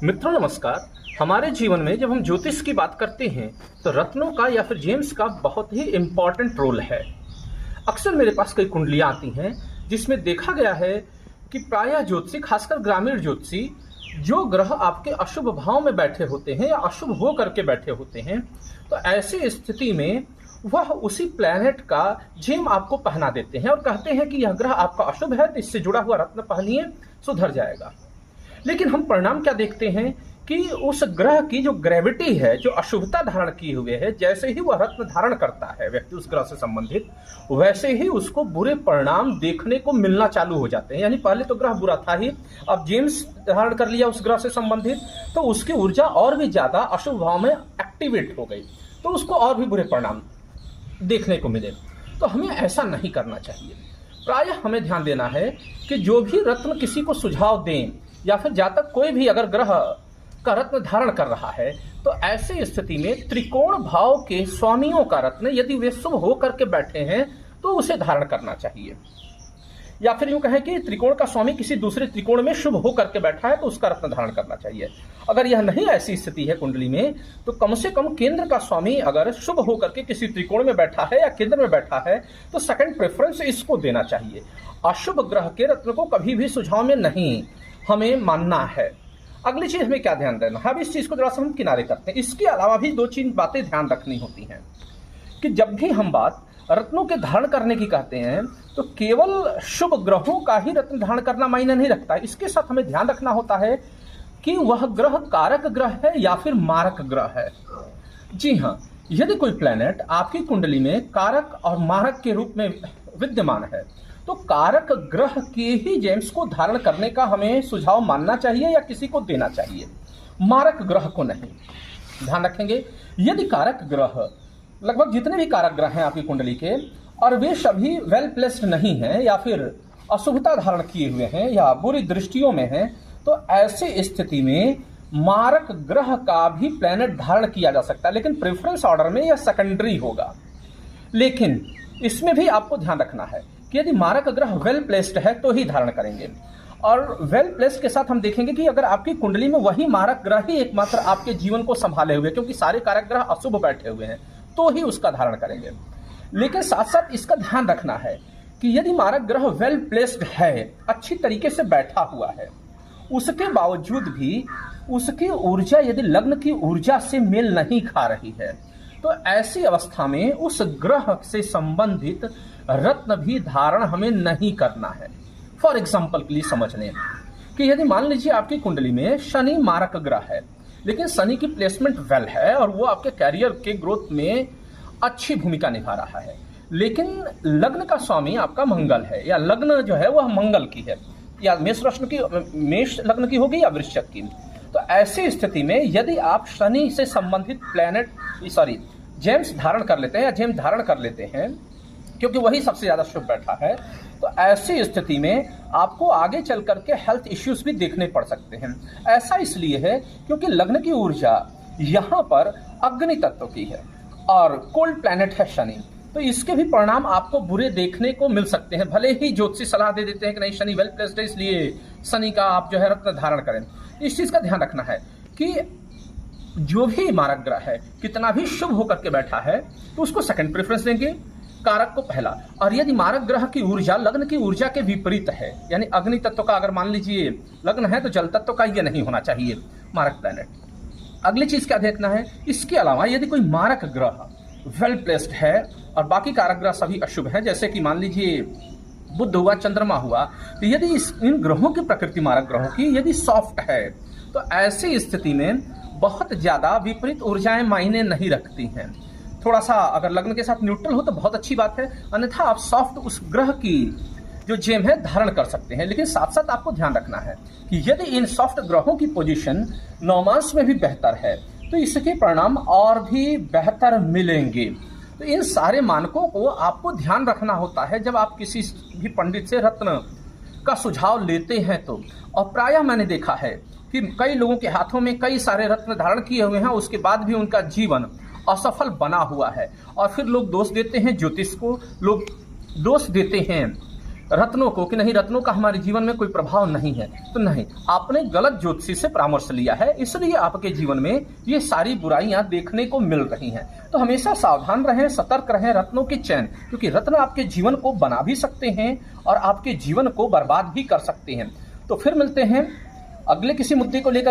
मित्रों नमस्कार। हमारे जीवन में जब हम ज्योतिष की बात करते हैं तो रत्नों का या फिर जेम्स का बहुत ही इम्पॉर्टेंट रोल है। अक्सर मेरे पास कई कुंडलियां आती हैं जिसमें देखा गया है कि प्रायः ज्योतिषी, खासकर ग्रामीण ज्योतिषी, जो ग्रह आपके अशुभ भाव में बैठे होते हैं या अशुभ हो करके बैठे होते हैं, तो ऐसी स्थिति में वह उसी प्लैनेट का जेम आपको पहना देते हैं और कहते हैं कि यह ग्रह आपका अशुभ है तो इससे जुड़ा हुआ रत्न पहनिए, सुधर जाएगा। लेकिन हम परिणाम क्या देखते हैं कि उस ग्रह की जो ग्रेविटी है, जो अशुभता धारण किए हुए है, जैसे ही वह रत्न धारण करता है व्यक्ति उस ग्रह से संबंधित, वैसे ही उसको बुरे परिणाम देखने को मिलना चालू हो जाते हैं। यानी पहले तो ग्रह बुरा था ही, अब जेम्स धारण कर लिया उस ग्रह से संबंधित, तो उसकी ऊर्जा और भी ज्यादा अशुभ भाव में एक्टिवेट हो गई, तो उसको और भी बुरे परिणाम देखने को मिले। तो हमें ऐसा नहीं करना चाहिए। प्रायः हमें ध्यान देना है कि जो भी रत्न किसी को सुझाव दें या फिर जहाँ तक कोई भी अगर ग्रह का रत्न धारण कर रहा है, तो ऐसी स्थिति में त्रिकोण भाव के स्वामियों का रत्न यदि वे शुभ होकर के बैठे हैं तो उसे धारण करना चाहिए। या फिर यूं कहें कि त्रिकोण का स्वामी किसी दूसरे त्रिकोण में शुभ होकर के बैठा है तो उसका रत्न धारण करना चाहिए। अगर यह नहीं ऐसी स्थिति है कुंडली में, तो कम से कम केंद्र का स्वामी अगर शुभ होकर के किसी त्रिकोण में बैठा है या केंद्र में बैठा है तो सेकंड प्रेफरेंस इसको देना चाहिए। अशुभ ग्रह के रत्न को कभी भी सुझाव में नहीं हमें मानना है। अगली चीज हमें क्या ध्यान देना है, अब इस चीज को जरा सा हम किनारे करते हैं। इसके अलावा भी दो तीन बातें ध्यान रखनी होती हैं कि जब भी हम बात रत्नों के धारण करने की कहते हैं तो केवल शुभ ग्रहों का ही रत्न धारण करना मायने नहीं रखता है। इसके साथ हमें ध्यान रखना होता है कि वह ग्रह कारक ग्रह है या फिर मारक ग्रह है। जी हाँ, यदि कोई प्लैनेट आपकी कुंडली में कारक और मारक के रूप में विद्यमान है तो कारक ग्रह के ही जेम्स को धारण करने का हमें सुझाव मानना चाहिए या किसी को देना चाहिए, मारक ग्रह को नहीं। ध्यान रखेंगे, यदि कारक ग्रह, लगभग जितने भी कारक ग्रह हैं आपकी कुंडली के, और वे सभी वेल प्लेस्ड नहीं हैं या फिर अशुभता धारण किए हुए हैं या बुरी दृष्टियों में हैं, तो ऐसी स्थिति में मारक ग्रह का भी प्लैनेट धारण किया जा सकता है, लेकिन प्रेफरेंस ऑर्डर में यह सेकेंडरी होगा। लेकिन इसमें भी आपको ध्यान रखना है कि यदि मारक ग्रह वेल प्लेस्ड है तो ही धारण करेंगे। और वेल प्लेस्ड के साथ हम देखेंगे कि अगर आपकी कुंडली में वही मारक ग्रह ही एकमात्र आपके जीवन को संभाले हुए, क्योंकि सारे कारक ग्रह अशुभ बैठे हुए हैं, तो ही उसका धारण करेंगे। लेकिन साथ साथ इसका ध्यान रखना है कि यदि मारक ग्रह वेल प्लेस्ड है, अच्छी तरीके से बैठा हुआ है, उसके बावजूद भी उसकी ऊर्जा यदि लग्न की ऊर्जा से मेल नहीं खा रही है, तो ऐसी अवस्था में उस ग्रह से संबंधित रत्न भी धारण हमें नहीं करना है। फॉर एग्जाम्पल के लिए समझ लें कि यदि मान लीजिए आपकी कुंडली में शनि मारक ग्रह है, लेकिन शनि की प्लेसमेंट वेल है और वो आपके कैरियर के ग्रोथ में अच्छी भूमिका निभा रहा है, लेकिन लग्न का स्वामी आपका मंगल है या लग्न जो है वह मंगल की है, या मेष लग्न की होगी या वृश्चिक की। तो ऐसी स्थिति में यदि आप शनि से संबंधित जेम्स धारण कर लेते हैं या जेम्स धारण कर लेते हैं, क्योंकि वही सबसे ज्यादा शुभ बैठा है, तो ऐसी स्थिति में आपको आगे चल करके हेल्थ इश्यूज भी देखने पड़ सकते हैं। ऐसा इसलिए है क्योंकि लग्न की ऊर्जा यहाँ पर अग्नि तत्व की है और कोल्ड प्लैनेट है शनि, तो इसके भी परिणाम आपको बुरे देखने को मिल सकते हैं। भले ही ज्योतिषी सलाह दे देते हैं कि नहीं शनि वेल प्लेस्ड है इसलिए शनि का आप जो है रत्न धारण करें। इस चीज का ध्यान रखना है कि जो भी मारक ग्रह है कितना भी शुभ होकर के बैठा है तो उसको सेकंड प्रेफरेंस देंगे, कारक को पहला। और यदि मारक ग्रह की ऊर्जा लग्न की ऊर्जा के विपरीत है, यानी अग्नि तत्व का अगर मान लीजिए लग्न है तो जल तत्व का ये नहीं होना चाहिए मारक प्लैनेट। अगली चीज क्या देखना है, इसके अलावा यदि कोई मारक ग्रह वेल प्लेस्ड है और बाकी कारक ग्रह सभी अशुभ हैं, जैसे कि मान लीजिए बुध हुआ, चंद्रमा हुआ, तो यदि इन ग्रहों की प्रकृति मारक ग्रहों की यदि सॉफ्ट है तो ऐसी स्थिति में बहुत ज्यादा विपरीत ऊर्जाएं मायने नहीं रखती हैं। थोड़ा सा अगर लग्न के साथ न्यूट्रल हो तो बहुत अच्छी बात है, अन्यथा आप सॉफ्ट उस ग्रह की जो जेम है धारण कर सकते हैं। लेकिन साथ साथ आपको ध्यान रखना है कि यदि इन सॉफ्ट ग्रहों की पोजीशन नवमांश में भी बेहतर है तो इसके परिणाम और भी बेहतर मिलेंगे। तो इन सारे मानकों को आपको ध्यान रखना होता है जब आप किसी भी पंडित से रत्न का सुझाव लेते हैं तो। और प्रायः मैंने देखा है कि कई लोगों के हाथों में कई सारे रत्न धारण किए हुए हैं, उसके बाद भी उनका जीवन असफल बना हुआ है। और फिर लोग दोष देते हैं ज्योतिष को, लोग दोष देते हैं रत्नों को कि नहीं, रत्नों का हमारे जीवन में कोई प्रभाव नहीं है, तो नहीं, आपने गलत ज्योतिषी से परामर्श लिया है, इसलिए आपके जीवन में ये सारी बुराइयां देखने को मिल रही हैं। तो हमेशा सावधान रहें, सतर्क रहें रत्नों के चयन, क्योंकि रत्न आपके जीवन को बना भी सकते हैं और आपके जीवन को बर्बाद भी कर सकते हैं। तो फिर मिलते हैं अगले किसी मुद्दे को लेकर।